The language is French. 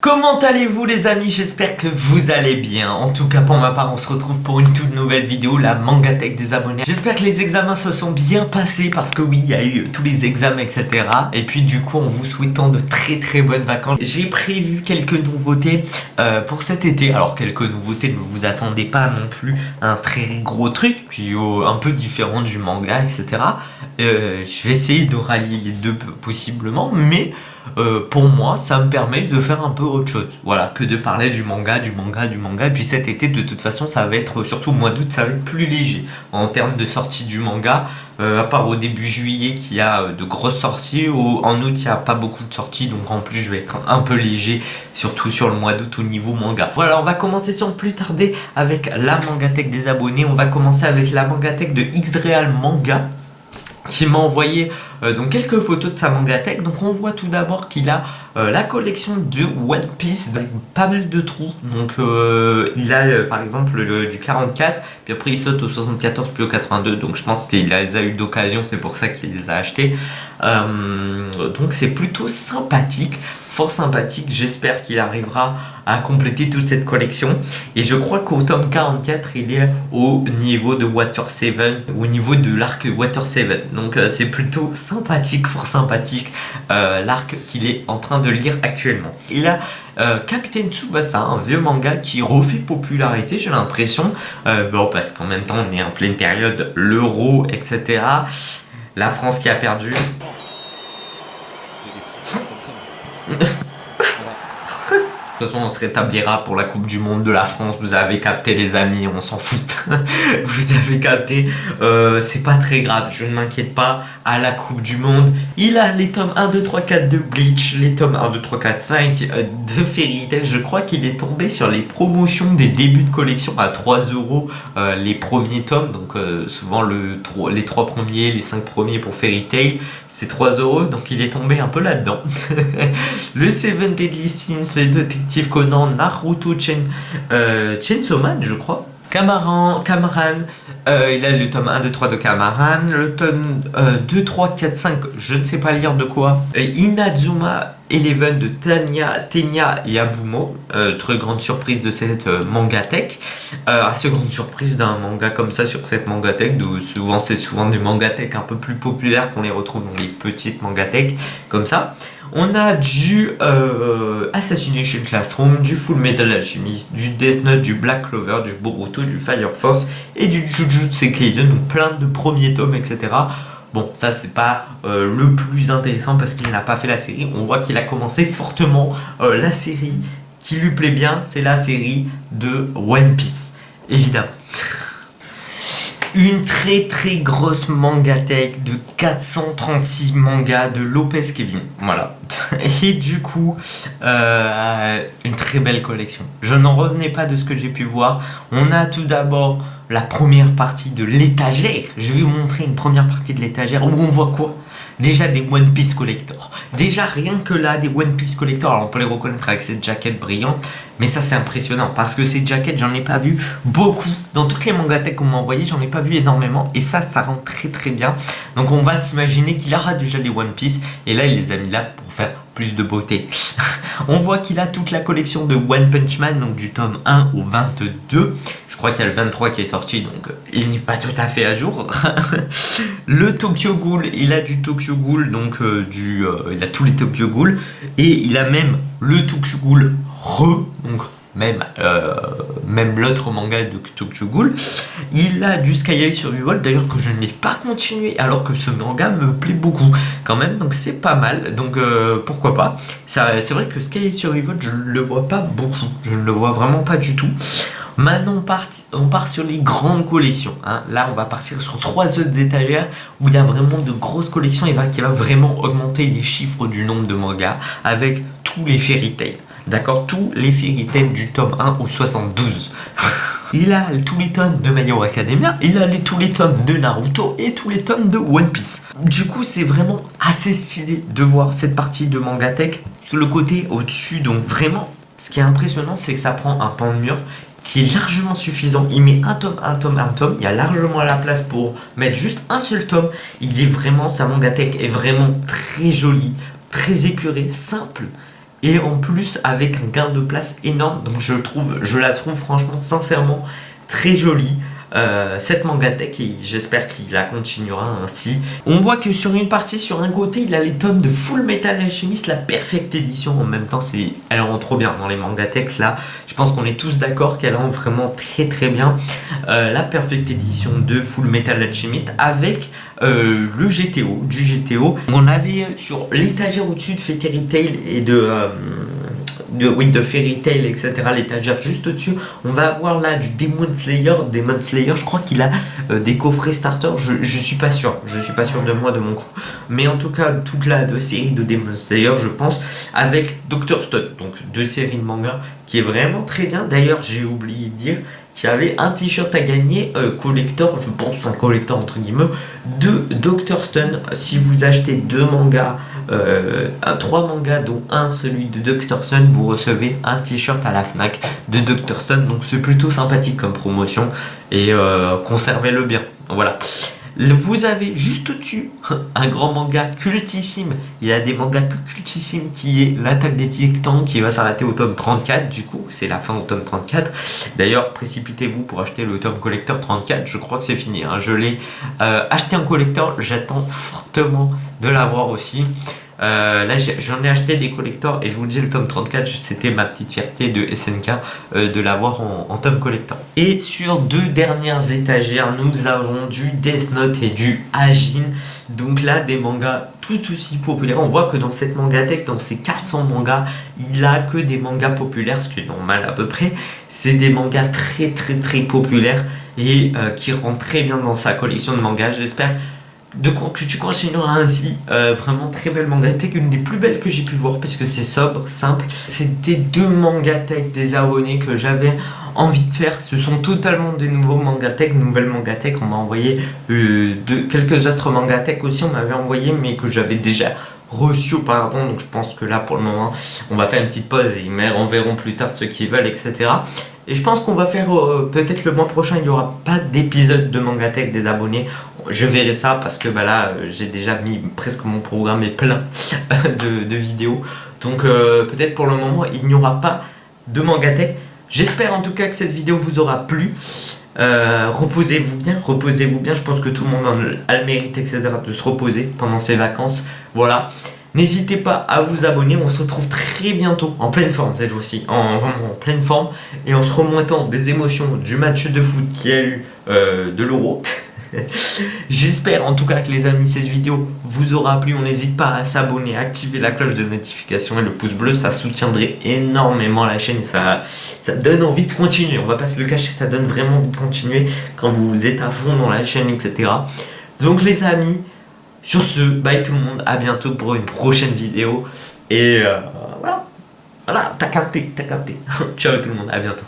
Comment allez-vous les amis? J'espère que vous allez bien. En tout cas pour ma part on se retrouve pour une toute nouvelle vidéo, la Mangatech des abonnés. J'espère que les examens se sont bien passés parce que oui il y a eu tous les examens etc. Et puis du coup en vous souhaitant de très bonnes vacances, j'ai prévu quelques nouveautés pour cet été. Alors quelques nouveautés, ne vous attendez pas non plus à un très gros truc, puis un peu différent du manga etc. Je vais essayer de rallier les deux possiblement, mais pour moi ça me permet de faire un peu autre chose, voilà, que de parler du manga. Et puis cet été de toute façon ça va être, surtout au mois d'août, ça va être plus léger en termes de sortie du manga, à part au début juillet qu'il y a de grosses sorties. En août il n'y a pas beaucoup de sorties, donc en plus je vais être un peu léger, surtout sur le mois d'août au niveau manga. Voilà, on va commencer sans plus tarder avec la Mangatech des abonnés. On va commencer avec la Mangatech de X-Real Manga, qui m'a envoyé donc quelques photos de sa Mangatech. Donc on voit tout d'abord qu'il a la collection de One Piece avec pas mal de trous. Donc il a par exemple du 44, puis après il saute au 74 puis au 82. Donc je pense qu'il les a eu d'occasion, c'est pour ça qu'il les a achetés. Donc c'est plutôt sympathique, fort sympathique. J'espère qu'il arrivera à compléter toute cette collection. Et je crois qu'au tome 44 il est au niveau de Water 7, au niveau de l'arc Water 7. Donc c'est plutôt sympathique, fort sympathique, l'arc qu'il est en train de lire actuellement. Il a Capitaine Tsubasa, un vieux manga qui refait popularité, j'ai l'impression, bon, parce qu'en même temps on est en pleine période l'euro etc. La France qui a perdu. De toute façon on se rétablira pour la Coupe du Monde de la France. Vous avez capté les amis, on s'en fout. Vous avez capté, c'est pas très grave, je ne m'inquiète pas. À la Coupe du Monde, il a les tomes 1, 2, 3, 4 de Bleach, les tomes 1, 2, 3, 4, 5 de Fairy Tail. Je crois qu'il est tombé sur les promotions des débuts de collection à 3€ les premiers tomes. Donc souvent les 3 premiers, les 5 premiers pour Fairy Tail, c'est 3€. Donc il est tombé un peu là-dedans. Le Seven Deadly Sins, les détectives Conan, Naruto, Chainsaw Man, je crois. Camaran, il a le tome 1, 2, 3 de Camaran, le tome 2, 3, 4, 5, je ne sais pas lire de quoi. Inazuma Eleven de Tenya Yabumo, très grande surprise de cette Mangatech. Assez grande surprise d'un manga comme ça sur cette Mangatech. C'est souvent des Mangatech un peu plus populaires qu'on les retrouve dans les petites Mangatech comme ça. On a du Assassination Classroom, du Full Metal Alchemist, du Death Note, du Black Clover, du Boruto, du Fire Force et du Jujutsu Kaisen, donc plein de premiers tomes, etc. Bon, ça c'est pas le plus intéressant parce qu'il n'a pas fait la série. On voit qu'il a commencé fortement la série qui lui plaît bien, c'est la série de One Piece, évidemment. Une très grosse Mangatech de 436 mangas de Lopez Kevin, voilà. Et du coup, une très belle collection. Je n'en revenais pas de ce que j'ai pu voir. On a tout d'abord la première partie de l'étagère. Je vais vous montrer une première partie de l'étagère où on voit quoi? Déjà des One Piece Collector. Déjà rien que là, des One Piece Collector. Alors on peut les reconnaître avec cette jaquette brillante. Mais ça c'est impressionnant parce que ces jaquettes j'en ai pas vu beaucoup. Dans toutes les Mangatech qu'on m'a envoyé, j'en ai pas vu énormément. Et ça rend très bien. Donc on va s'imaginer qu'il aura déjà les One Piece. Et là il les a mis là pour faire plus de beauté. On voit qu'il a toute la collection de One Punch Man, donc du tome 1 au 22. Je crois qu'il y a le 23 qui est sorti, donc il n'est pas tout à fait à jour. Le Tokyo Ghoul, il a du Tokyo Ghoul, donc il a tous les Tokyo Ghoul. Et il a même le Tokyo Ghoul donc même l'autre manga de Tokyo Ghoul. Il a du Sky High Survival, d'ailleurs que je n'ai pas continué alors que ce manga me plaît beaucoup quand même, donc c'est pas mal, donc pourquoi pas. C'est vrai que Sky High Survival je ne le vois pas beaucoup, je ne le vois vraiment pas du tout. Maintenant on part sur les grandes collections, hein. Là on va partir sur 3 autres étagères où il y a vraiment de grosses collections et qui va vraiment augmenter les chiffres du nombre de mangas avec tous les Fairy Tail. D'accord, tous les Fairy Tail du tome 1 au 72. Il a tous les tomes de My Hero Academia, il a tous les tomes de Naruto et tous les tomes de One Piece. Du coup, c'est vraiment assez stylé de voir cette partie de Mangatech. Le côté au-dessus, donc vraiment, ce qui est impressionnant, c'est que ça prend un pan de mur qui est largement suffisant. Il met un tome. Il y a largement la place pour mettre juste un seul tome. Sa Mangatech est vraiment très jolie, très épurée, simple. et en plus avec un gain de place énorme. Donc je la trouve franchement, sincèrement, très jolie. Cette Mangatech, et j'espère qu'il la continuera ainsi. On voit que sur une partie, sur un côté, il a les tomes de Full Metal Alchemist, la Perfect Edition. En même temps, elle rend trop bien dans les Mangatech là. Je pense qu'on est tous d'accord qu'elle rend vraiment très très bien. La Perfect Edition de Full Metal Alchemist avec le GTO, du GTO. On avait sur l'étagère au-dessus de Fairy Tail et de Fairy Tail, etc. L'étagère juste au-dessus, on va avoir là du Demon Slayer. Demon Slayer, je crois qu'il a des coffrets starter. Je suis pas sûr. Je suis pas sûr de moi, de mon coup. Mais en tout cas, toute la série de Demon Slayer, je pense, avec Dr. Stone. Donc, 2 séries de manga qui est vraiment très bien. D'ailleurs, j'ai oublié de dire qu'il y avait un t-shirt à gagner, collector, je pense, un collector entre guillemets, de Dr. Stone. Si vous achetez 2 mangas, 3 mangas dont un celui de Dr. Stone, vous recevez un t-shirt à la Fnac de Dr. Stone. Donc c'est plutôt sympathique comme promotion et conservez-le bien. Voilà. Vous avez juste au-dessus un grand manga cultissime. Il y a des mangas cultissimes qui est l'Attaque des Titans qui va s'arrêter au tome 34. Du coup, c'est la fin au tome 34. D'ailleurs, précipitez-vous pour acheter le tome collector 34. Je crois que c'est fini. Hein. Je l'ai acheté en collector. J'attends fortement de l'avoir aussi. Là j'en ai acheté des collectors et je vous dis le tome 34 c'était ma petite fierté de SNK de l'avoir en tome collector. Et sur 2 dernières étagères nous avons du Death Note et du Hajin. Donc là des mangas tout aussi populaires. On voit que dans cette Mangatech, dans ces 400 mangas, il a que des mangas populaires, ce qui est normal à peu près. C'est des mangas très très très populaires et qui rentrent très bien dans sa collection de mangas. J'espère que tu continueras ainsi. Vraiment très belle Mangatech, une des plus belles que j'ai pu voir parce que c'est sobre, simple. C'était 2 Mangatech des abonnés que j'avais envie de faire. Ce sont totalement des nouveaux Mangatech, nouvelles Mangatech. On m'a envoyé quelques autres Mangatech aussi, on m'avait envoyé mais que j'avais déjà reçu auparavant. Donc je pense que là pour le moment on va faire une petite pause et ils me renverront plus tard ceux qui veulent, etc. Et je pense qu'on va faire peut-être le mois prochain, il n'y aura pas d'épisode de Mangatech des abonnés. Je verrai ça parce que bah là j'ai déjà mis presque mon programme est plein de vidéos. Donc peut-être pour le moment il n'y aura pas de Mangatech. J'espère en tout cas que cette vidéo vous aura plu. Reposez-vous bien, reposez-vous bien. Je pense que tout le monde a le mérite, etc. de se reposer pendant ses vacances. Voilà. N'hésitez pas à vous abonner, on se retrouve très bientôt en pleine forme cette fois-ci, vraiment en pleine forme et en se remontant des émotions du match de foot qui a eu de l'Euro. J'espère en tout cas que les amis cette vidéo vous aura plu. On n'hésite pas à s'abonner, à activer la cloche de notification et le pouce bleu, ça soutiendrait énormément la chaîne et ça donne envie de continuer. On va pas se le cacher, ça donne vraiment envie de continuer quand vous êtes à fond dans la chaîne, etc. Donc les amis, sur ce, bye tout le monde, à bientôt pour une prochaine vidéo. Et voilà, t'as capté. Ciao tout le monde, à bientôt.